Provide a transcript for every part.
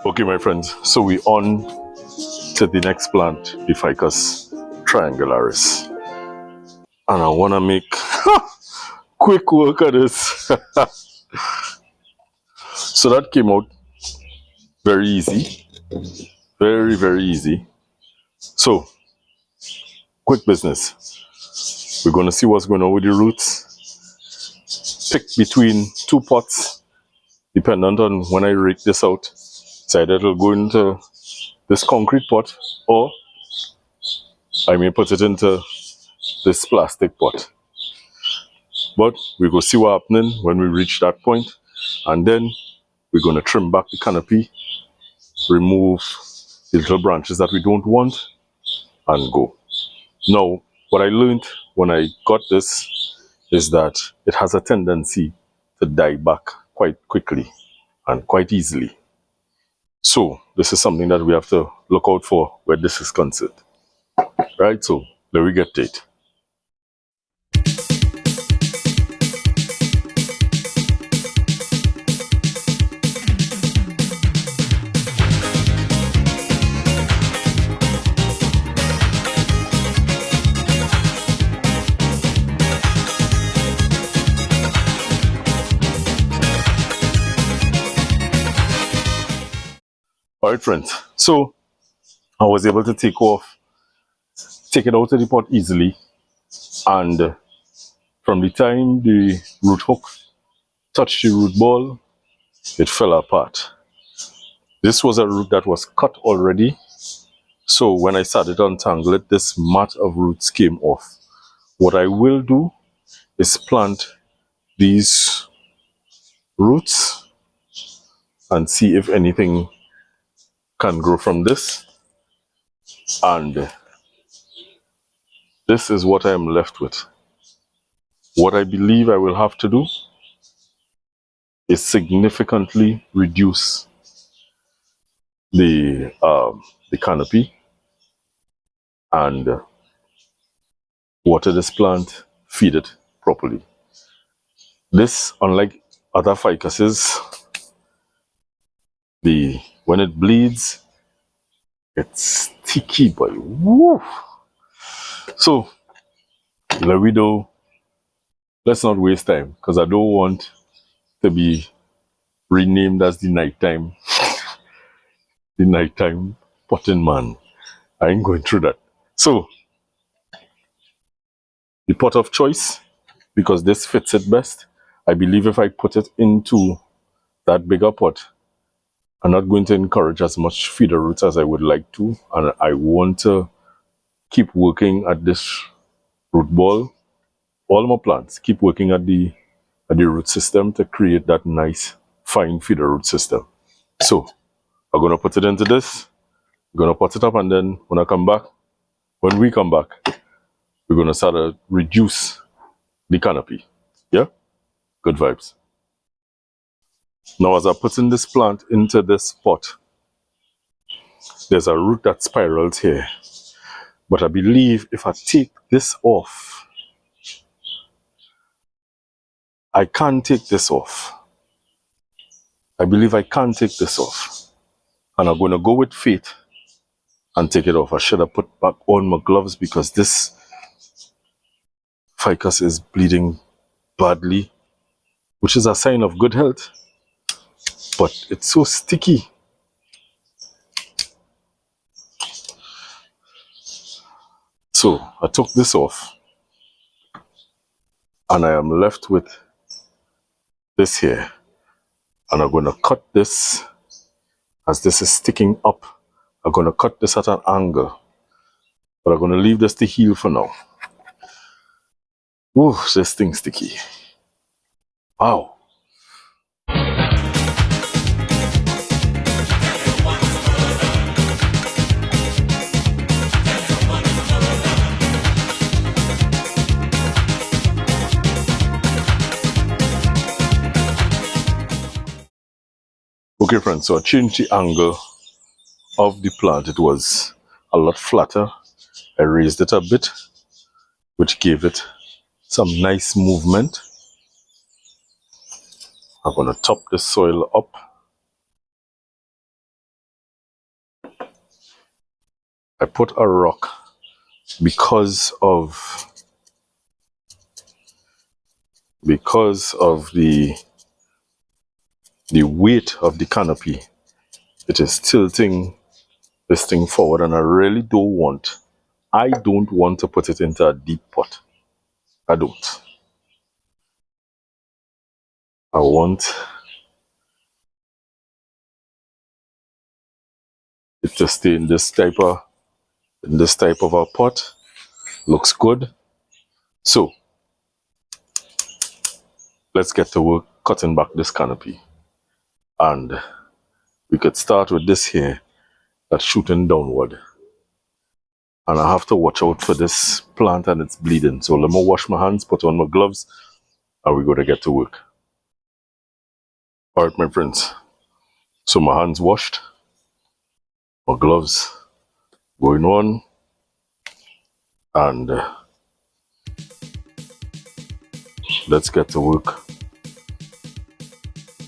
Okay, my friends, so we on to the next plant, the Ficus Triangularis. And I want to make quick work of this. So that came out very easy. Very, very easy. So, quick business. We're going to see what's going on with the roots. Pick between two pots, dependent on when I rake this out. So either it'll go into this concrete pot, or I may put it into this plastic pot. But we go see what's happening when we reach that point, and then we're going to trim back the canopy, remove the little branches that we don't want, and go. Now, what I learned when I got this is that it has a tendency to die back quite quickly and quite easily. So this is something that we have to look out for where this is concerned. Right, so let me get to it. Alright friends, so I was able to take it out of the pot easily, and from the time the root hook touched the root ball, it fell apart. This was a root that was cut already, so when I started to untangle it, this mat of roots came off. What I will do is plant these roots and see if anything can grow from this, and this is what I am left with. What I believe I will have to do is significantly reduce the canopy and water this plant, feed it properly. This, unlike other ficuses, when it bleeds, it's sticky, boy. Woo! So, let's not waste time, because I don't want to be renamed as the nighttime potting man. I ain't going through that. So, the pot of choice, because this fits it best, I believe if I put it into that bigger pot, I'm not going to encourage as much feeder roots as I would like to, and I want to keep working at this root ball. All my plants keep working at the root system to create that nice fine feeder root system. So I'm gonna put it into this, I'm gonna pot it up, and then when we come back, we're gonna start to reduce the canopy. Yeah? Good vibes. Now as I'm putting this plant into this pot, there's a root that spirals here. But I believe if I take this off, I can't take this off. I believe I can't take this off. And I'm going to go with faith and take it off. I should have put back on my gloves because this ficus is bleeding badly, which is a sign of good health. But it's so sticky. So I took this off, and I am left with this here. And I'm going to cut this, as this is sticking up. I'm going to cut this at an angle, but I'm going to leave this to heal for now. Ooh, this thing's sticky. Wow. Okay friends, so I changed the angle of the plant. It was a lot flatter. I raised it a bit, which gave it some nice movement. I'm going to top the soil up. I put a rock because of the weight of the canopy. It is tilting this thing forward, and I really don't want to put it into a deep pot. I don't. I want it to stay in this type of a pot. Looks good. So let's get to work cutting back this canopy. And we could start with this here that's shooting downward. And I have to watch out for this plant and it's bleeding. So let me wash my hands, put on my gloves, and we're going to get to work. Alright, my friends. So my hands washed, my gloves going on, and let's get to work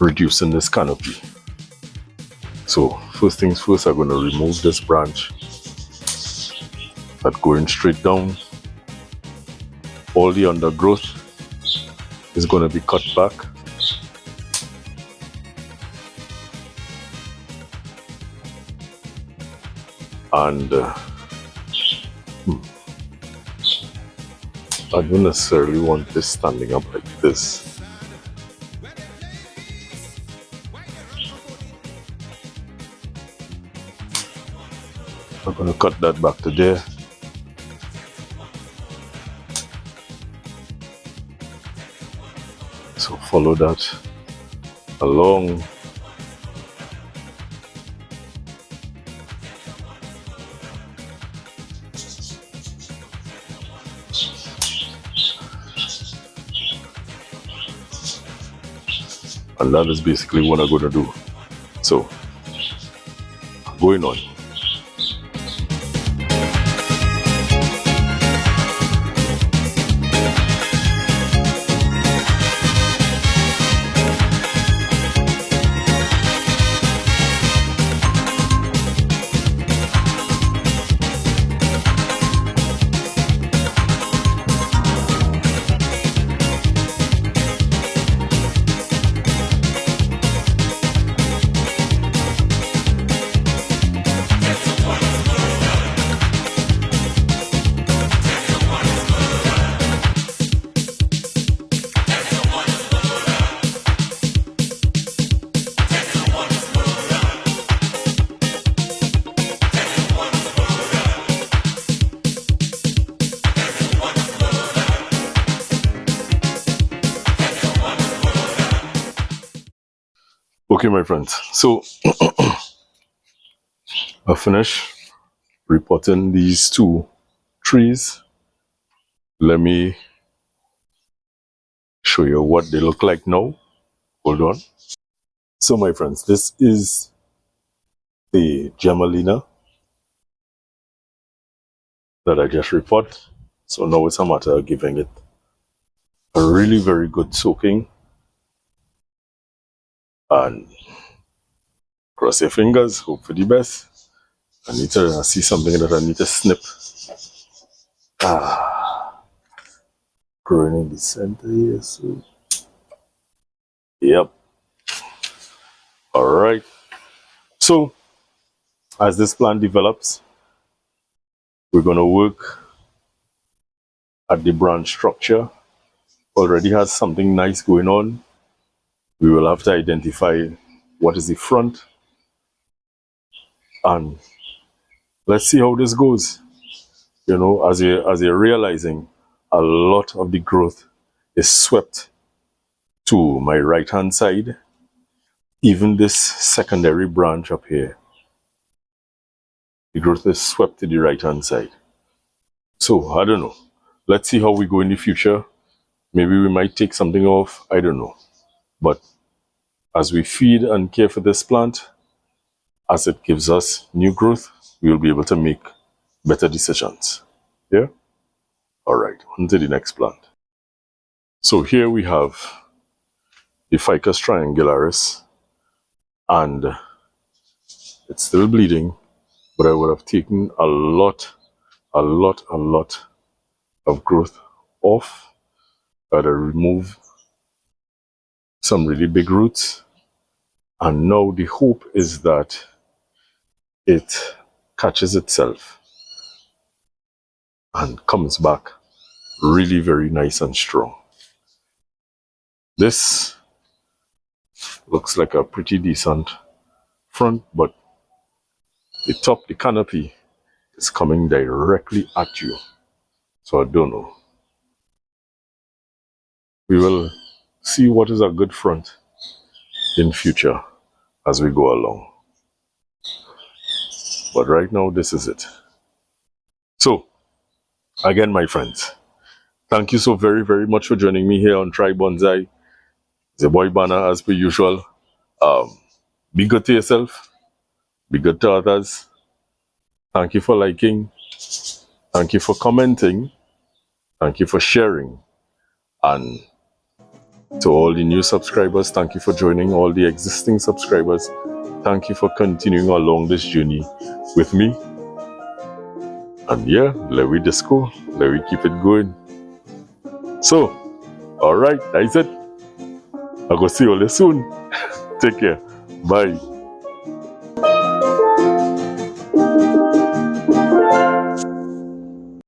reducing this canopy. So first things first, I'm going to remove this branch that's going straight down. All the undergrowth is going to be cut back. And I don't necessarily want this standing up like this. I'm going to cut that back to there. So follow that along. And that is basically what I'm going to do. So, going on. Okay, my friends, so I finished repotting these two trees. Let me show you what they look like now. Hold on. So, my friends, this is the Gmelina that I just repot. So now it's a matter of giving it a really very good soaking. And cross your fingers, hope for the best. I need to see something that I need to snip. Growing in the center here, so yep. Alright. So as this plant develops, we're gonna work at the branch structure. Already has something nice going on. We will have to identify what is the front, and let's see how this goes. You know, as you're realizing, a lot of the growth is swept to my right hand side. Even this secondary branch up here, the growth is swept to the right hand side. So I don't know. Let's see how we go in the future. Maybe we might take something off, I don't know. But as we feed and care for this plant, as it gives us new growth, we will be able to make better decisions. Yeah? Alright, on to the next plant. So here we have the Ficus Triangularis, and it's still bleeding, but I would have taken a lot of growth off. I'd remove some really big roots, and now the hope is that it catches itself and comes back really very nice and strong. This looks like a pretty decent front, but the top, the canopy, is coming directly at you. So I don't know. We will see what is a good front in future as we go along. But right now, this is it. So, again, my friends, thank you so very, very much for joining me here on Try Bonsai. It's your boy Banner, as per usual. Be good to yourself. Be good to others. Thank you for liking. Thank you for commenting. Thank you for sharing. And to all the new subscribers, thank you for joining. All the existing subscribers, thank you for continuing along this journey with me. And yeah, let we disco. Let we keep it going. So, alright, that's it. I'll go see you all soon. Take care. Bye.